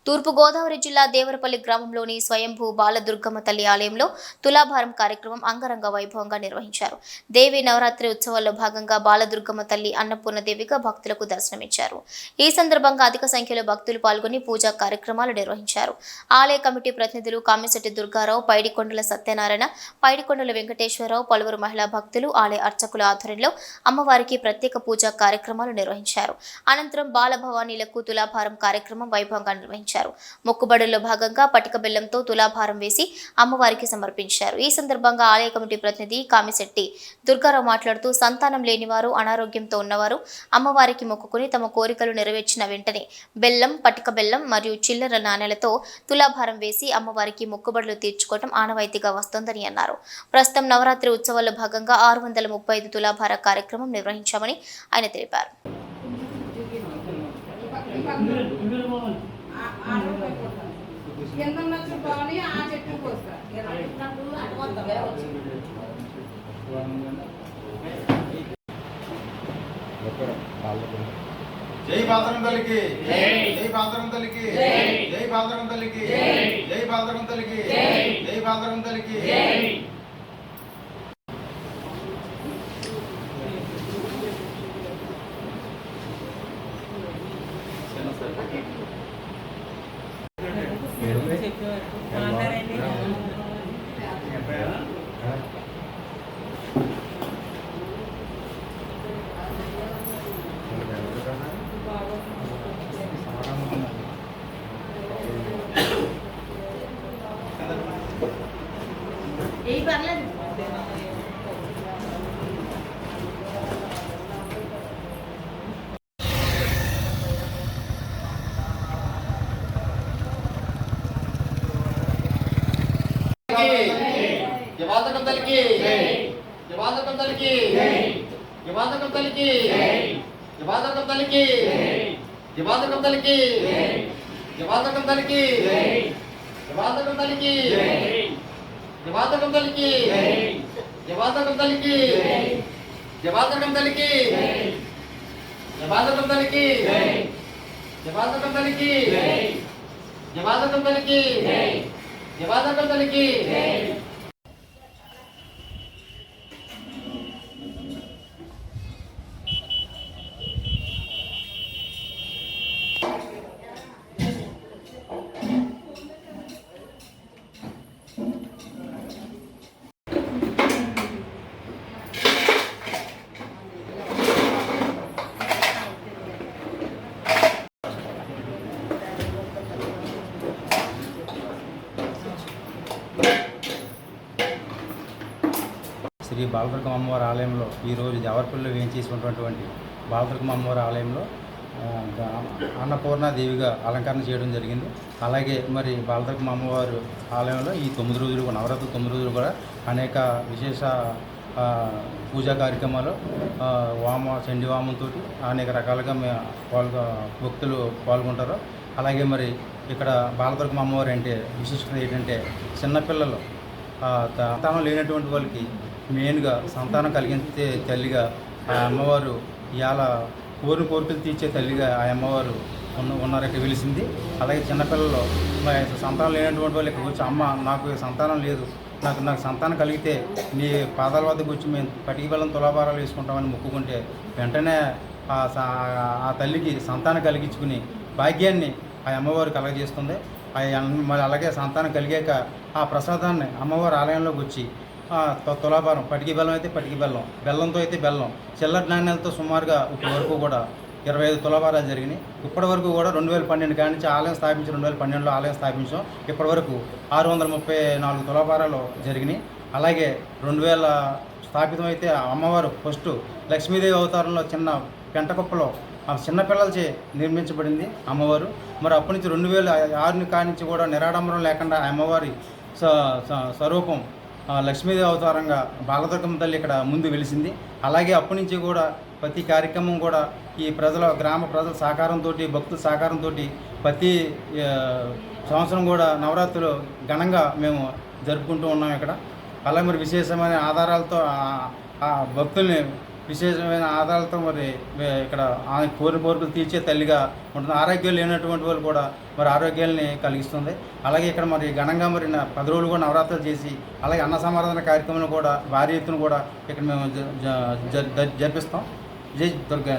తూర్పు గోదావరి జిల్లా దేవరపల్లి గ్రామంలోని స్వయంభూ బాలదుర్గమ్మ తల్లి ఆలయంలో తులాభారం కార్యక్రమం అంగరంగ వైభవంగా నిర్వహించారు. దేవి నవరాత్రి ఉత్సవాల్లో భాగంగా బాలదుర్గమ్మ తల్లి అన్నపూర్ణదేవిగా భక్తులకు దర్శనమిచ్చారు. ఈ సందర్భంగా అధిక సంఖ్యలో భక్తులు పాల్గొని పూజా కార్యక్రమాలు నిర్వహించారు. ఆలయ కమిటీ ప్రతినిధులు కామిశెట్టి దుర్గారావు, పైడికొండల సత్యనారాయణ, పైడికొండల వెంకటేశ్వరరావు, పలువురు మహిళా భక్తులు ఆలయ అర్చకుల ఆధ్వర్యంలో అమ్మవారికి ప్రత్యేక పూజా కార్యక్రమాలు నిర్వహించారు. అనంతరం బాలభవానీలకు తులాభారం కార్యక్రమం వైభవంగా నిర్వహించారు. మొక్కుబడుల్లో భాగంగా పటిక బెల్లంతో తులాభారం వేసి అమ్మవారికి సమర్పించారు. ఈ సందర్భంగా ఆలయ కమిటీ ప్రతినిధి కామిశెట్టి దుర్గారావు మాట్లాడుతూ సంతానం లేనివారు, అనారోగ్యంతో ఉన్నవారు అమ్మవారికి మొక్కుకుని తమ కోరికలు నెరవేర్చిన వెంటనే బెల్లం, పటిక బెల్లం మరియు చిల్లర నాణేలతో తులాభారం వేసి అమ్మవారికి మొక్కుబడులు తీర్చుకోవడం ఆనవాయితీగా వస్తోందని అన్నారు. ప్రస్తుతం నవరాత్రి ఉత్సవాల్లో భాగంగా 635 తులాభార కార్యక్రమం నిర్వహించామని ఆయన తెలిపారు. జై బాలదుర్గమ్మ తల్లికి, జై బాలదుర్గమ్మ తల్లికి, జై బాలదుర్గమ్మ తల్లికి, జై బాలదుర్గమ్మ తల్లికి, జై బాలదుర్గమ్మ తల్లికి. బాలదుర్గమ్మ తల్లికి, బాలదుర్గమ్మ తల్లికి, బాలదుర్గమ్మ తల్లికి, బాలదుర్గమ్మ తల్లికి, బాలదుర్గమ్మ తల్లికి, బాలదుర్గమ్మ తల్లికి, బాలదుర్గమ్మ తల్లికి, బాలదుర్గమ్మ తల్లికి, బాలదుర్గమ్మ తల్లికి, బాలదుర్గమ్మ తల్లికి, బాలదుర్గమ్మ తల్లికి, బాలదుర్గమ్మ తల్లికి, బాలదుర్గమ్మ తల్లికి, బాలదుర్గమ్మ తల్లికి. శ్రీ బాలదుర్గమ్మ అమ్మవారి ఆలయంలో ఈరోజు దేవరపల్లిలో వేయించేసినటువంటి బాలదుర్గమ్మ అమ్మవారి ఆలయంలో అన్నపూర్ణాదేవిగా అలంకరణ చేయడం జరిగింది. అలాగే మరి బాలదుర్గమ్మ అమ్మవారి ఆలయంలో ఈ 9 రోజులు నవరాత్రి 9 రోజులు కూడా అనేక విశేష పూజా కార్యక్రమాలు చండీ వామంతో అనేక రకాలుగా భక్తులు పాల్గొంటారు. అలాగే మరి ఇక్కడ బాలదుర్గమ్మ అమ్మవారి అంటే విశిష్టత ఏంటంటే చిన్నపిల్లలు సంతానం లేనటువంటి వాళ్ళకి మెయిన్గా సంతానం కలిగించే తల్లిగా ఆ అమ్మవారు ఇవాళ కోరికలు తీర్చే తల్లిగా ఆ అమ్మవారు ఉన్నారకి వెలిసింది. అలాగే చిన్నపిల్లలు సంతానం లేనటువంటి వాళ్ళు ఇక్కడ వచ్చి అమ్మ నాకు సంతానం లేదు, నాకు సంతానం కలిగితే నీ పాదాల వద్దకు వచ్చి మేము పటికి బెల్లం తులాభారాలు వేసుకుంటామని మొక్కుకుంటే వెంటనే ఆ తల్లికి సంతానం కలిగించుకుని భాగ్యాన్ని ఆ అమ్మవారు కలగజేస్తుంది. మరి అలాగే సంతానం కలిగాక ఆ ప్రసాదాన్ని అమ్మవారి ఆలయంలోకి వచ్చి తులాభారం పటికి బెల్లం అయితే పటికి బెల్లం, బెల్లంతో అయితే బెల్లం, చిల్లర నాణ్యాలతో సుమారుగా ఇప్పటి వరకు కూడా 25 తులాభారాలు జరిగినాయి. ఇప్పటి వరకు కూడా 2012 కాడి నుంచి ఆలయం స్థాపించి 2012లో ఆలయం స్థాపించాం. ఇప్పటి వరకు 634 తులాభారాలు జరిగినాయి. అలాగే 2000 స్థాపితమైతే అమ్మవారు ఫస్ట్ లక్ష్మీదేవి అవతారంలో చిన్న పెంటకుప్పలో చిన్నపిల్లలచే నిర్మించబడింది అమ్మవారు. మరి అప్పటి నుంచి 2006 కాడి నుంచి కూడా నిరాడంబరం లేకుండా అమ్మవారి స్వరూపం లక్ష్మీదేవి అవతారంగా బాలదుర్గమ్మ తల్లి ఇక్కడ ముందు వెలిసింది. అలాగే అప్పటి నుంచి కూడా ప్రతి కార్యక్రమం కూడా ఈ గ్రామ ప్రజల సహకారంతో, భక్తుల సహకారంతో ప్రతి సంవత్సరం కూడా నవరాత్రులు ఘనంగా మేము జరుపుకుంటూ ఉన్నాం ఇక్కడ. అలాగే మరి విశేషమైన ఆధారాలతో ఆ భక్తుల్ని విశేషమైన ఆధారాలతో మరి ఇక్కడ ఆమె కోరికలు తీర్చే తల్లిగా ఉంటుంది. ఆరోగ్యం లేనటువంటి వాళ్ళు కూడా మరి ఆరోగ్యాలని కలిగిస్తుంది. అలాగే ఇక్కడ మరి ఘనంగా మరి 10 రోజులు కూడా నవరాత్రులు చేసి అలాగే అన్న సమారాధన కార్యక్రమాలు కూడా భారీ ఎత్తున కూడా ఇక్కడ మేము జరిపిస్తాం. జై దుర్గా.